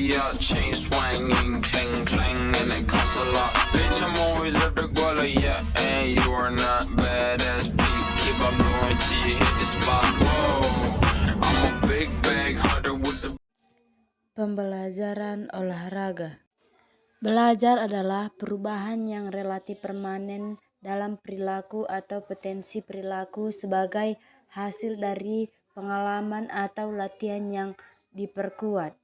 yacht, chain swinging, clang clang, and it costs a lot. Bitch, I'm always at the guala, yeah, and you are not badass beat. Keep on going till you hit the spot. Whoa, I'm a big bag hunter with the. Pembelajaran olahraga. Belajar adalah perubahan yang relatif permanen dalam perilaku atau potensi perilaku sebagai hasil dari pengalaman atau latihan yang diperkuat.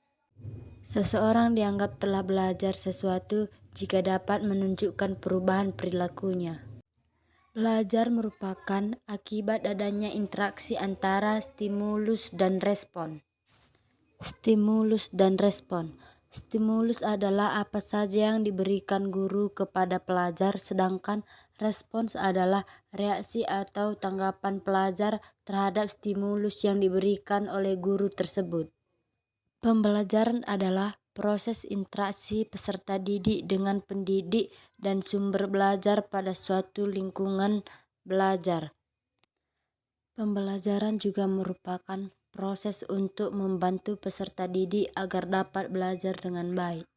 Seseorang dianggap telah belajar sesuatu jika dapat menunjukkan perubahan perilakunya. Belajar merupakan akibat adanya interaksi antara stimulus dan respon. Stimulus dan respon. Stimulus adalah apa saja yang diberikan guru kepada pelajar, sedangkan respons adalah reaksi atau tanggapan pelajar terhadap stimulus yang diberikan oleh guru tersebut. Pembelajaran adalah proses interaksi peserta didik dengan pendidik dan sumber belajar pada suatu lingkungan belajar. Pembelajaran juga merupakan proses untuk membantu peserta didik agar dapat belajar dengan baik.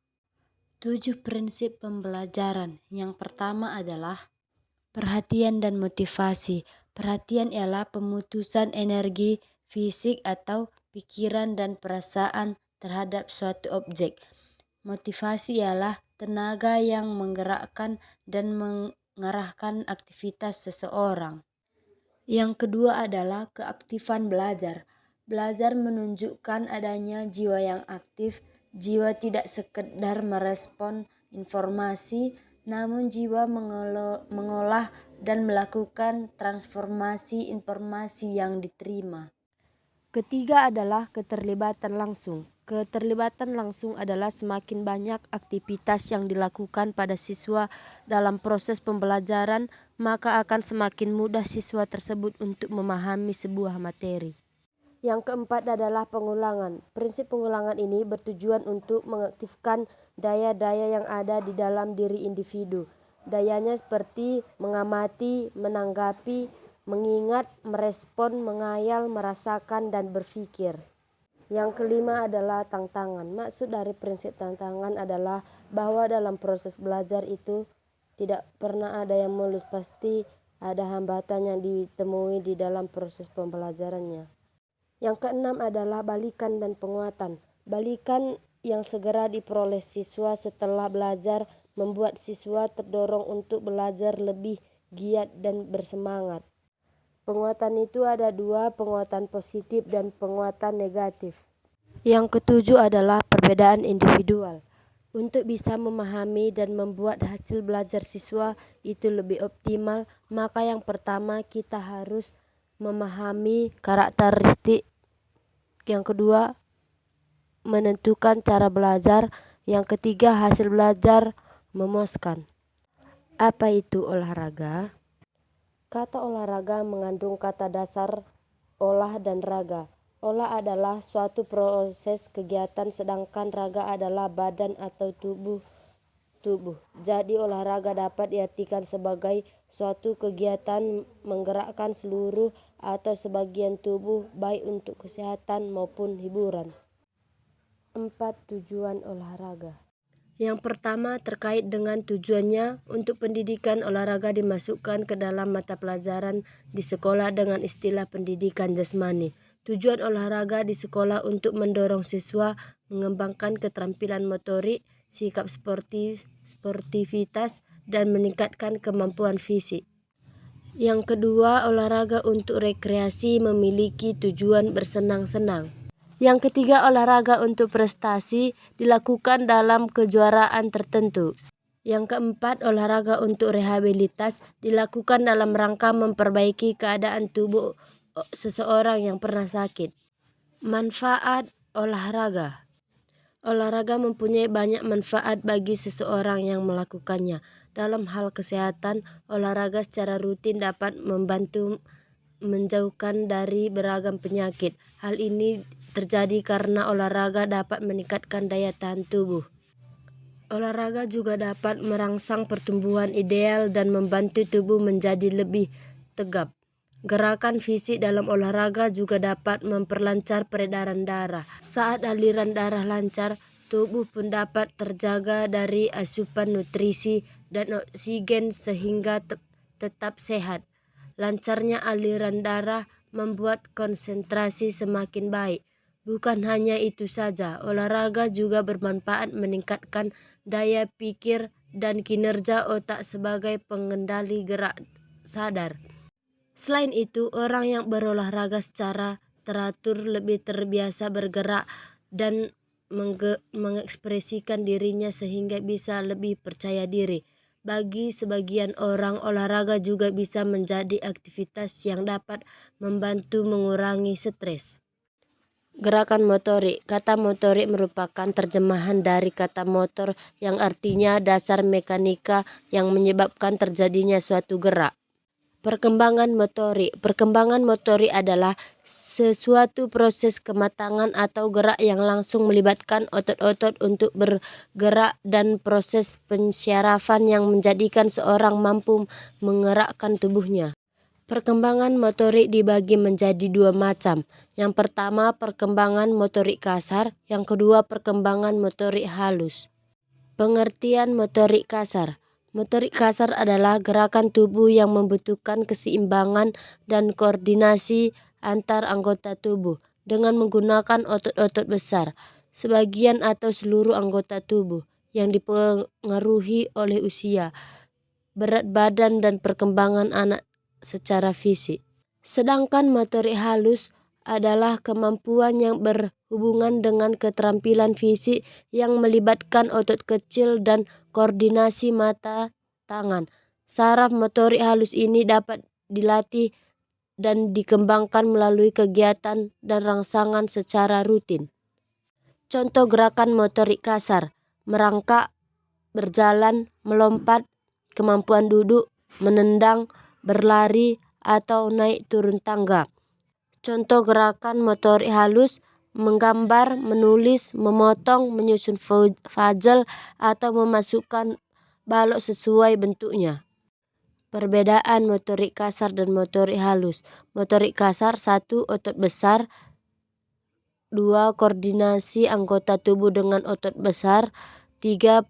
7 prinsip pembelajaran. Yang pertama adalah perhatian dan motivasi. Perhatian ialah pemutusan energi fisik atau pikiran dan perasaan terhadap suatu objek. Motivasi ialah tenaga yang menggerakkan dan mengarahkan aktivitas seseorang. Yang kedua adalah keaktifan belajar. Belajar menunjukkan adanya jiwa yang aktif. Jiwa tidak sekedar merespon informasi, namun jiwa mengolah dan melakukan transformasi informasi yang diterima. Ketiga adalah keterlibatan langsung. Keterlibatan langsung adalah semakin banyak aktivitas yang dilakukan pada siswa dalam proses pembelajaran, maka akan semakin mudah siswa tersebut untuk memahami sebuah materi. Yang keempat adalah pengulangan. Prinsip pengulangan ini bertujuan untuk mengaktifkan daya-daya yang ada di dalam diri individu. Dayanya seperti mengamati, menanggapi, mengingat, merespon, menghayal, merasakan, dan berpikir. Yang kelima adalah tantangan. Maksud dari prinsip tantangan adalah bahwa dalam proses belajar itu tidak pernah ada yang mulus, pasti ada hambatan yang ditemui di dalam proses pembelajarannya. Yang keenam adalah balikan dan penguatan. Balikan yang segera diperoleh siswa setelah belajar membuat siswa terdorong untuk belajar lebih giat dan bersemangat. Penguatan itu ada 2, penguatan positif dan penguatan negatif. Yang ketujuh adalah perbedaan individual. Untuk bisa memahami dan membuat hasil belajar siswa itu lebih optimal, maka yang pertama kita harus memahami karakteristik. Yang kedua, menentukan cara belajar. Yang ketiga, hasil belajar memuaskan. Apa itu olahraga? Kata olahraga mengandung kata dasar olah dan raga. Olah adalah suatu proses kegiatan, sedangkan raga adalah badan atau tubuh. Jadi olahraga dapat diartikan sebagai suatu kegiatan menggerakkan seluruh atau sebagian tubuh, baik untuk kesehatan maupun hiburan. 4. Tujuan olahraga. Yang pertama terkait dengan tujuannya. Untuk pendidikan, olahraga dimasukkan ke dalam mata pelajaran di sekolah dengan istilah pendidikan jasmani. Tujuan olahraga di sekolah untuk mendorong siswa mengembangkan keterampilan motorik, sikap sportivitas, dan meningkatkan kemampuan fisik. Yang kedua, olahraga untuk rekreasi memiliki tujuan bersenang-senang. Yang ketiga, olahraga untuk prestasi dilakukan dalam kejuaraan tertentu. Yang keempat, olahraga untuk rehabilitas dilakukan dalam rangka memperbaiki keadaan tubuh seseorang yang pernah sakit. Manfaat olahraga. Olahraga mempunyai banyak manfaat bagi seseorang yang melakukannya. Dalam hal kesehatan, olahraga secara rutin dapat membantu menjauhkan dari beragam penyakit. Hal ini terjadi karena olahraga dapat meningkatkan daya tahan tubuh. Olahraga juga dapat merangsang pertumbuhan ideal dan membantu tubuh menjadi lebih tegap. Gerakan fisik dalam olahraga juga dapat memperlancar peredaran darah. Saat aliran darah lancar, tubuh pun dapat terjaga dari asupan nutrisi dan oksigen sehingga tetap sehat. Lancarnya aliran darah membuat konsentrasi semakin baik. Bukan hanya itu saja, olahraga juga bermanfaat meningkatkan daya pikir dan kinerja otak sebagai pengendali gerak sadar. Selain itu, orang yang berolahraga secara teratur lebih terbiasa bergerak dan mengekspresikan dirinya sehingga bisa lebih percaya diri. Bagi sebagian orang, olahraga juga bisa menjadi aktivitas yang dapat membantu mengurangi stres. Gerakan motorik. Kata motorik merupakan terjemahan dari kata motor yang artinya dasar mekanika yang menyebabkan terjadinya suatu gerak. Perkembangan motorik. Perkembangan motorik adalah sesuatu proses kematangan atau gerak yang langsung melibatkan otot-otot untuk bergerak dan proses pensyarafan yang menjadikan seorang mampu menggerakkan tubuhnya. Perkembangan motorik dibagi menjadi dua macam. Yang pertama, perkembangan motorik kasar. Yang kedua, perkembangan motorik halus. Pengertian motorik kasar. Motorik kasar adalah gerakan tubuh yang membutuhkan keseimbangan dan koordinasi antar anggota tubuh dengan menggunakan otot-otot besar, sebagian atau seluruh anggota tubuh yang dipengaruhi oleh usia, berat badan, dan perkembangan anak secara fisik. Sedangkan motorik halus adalah kemampuan yang berhubungan dengan keterampilan fisik yang melibatkan otot kecil dan koordinasi mata, tangan. Saraf motorik halus ini dapat dilatih dan dikembangkan melalui kegiatan dan rangsangan secara rutin. Contoh gerakan motorik kasar: merangkak, berjalan, melompat, kemampuan duduk, menendang, berlari, atau naik turun tangga. Contoh gerakan motorik halus: menggambar, menulis, memotong, menyusun puzzle, atau memasukkan balok sesuai bentuknya. Perbedaan motorik kasar dan motorik halus. Motorik kasar: 1. Otot besar. 2. Koordinasi anggota tubuh dengan otot besar. 3.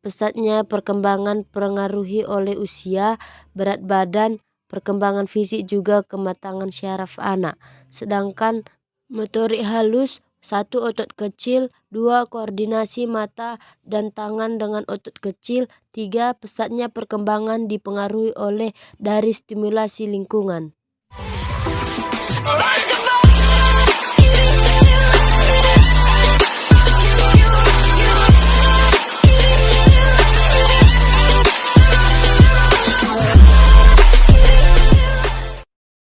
Pesatnya perkembangan pengaruhi oleh usia, berat badan, perkembangan fisik juga kematangan syaraf anak. Sedangkan motorik halus: 1. Otot kecil. 2. Koordinasi mata dan tangan dengan otot kecil. 3. Pesatnya perkembangan dipengaruhi oleh dari stimulasi lingkungan.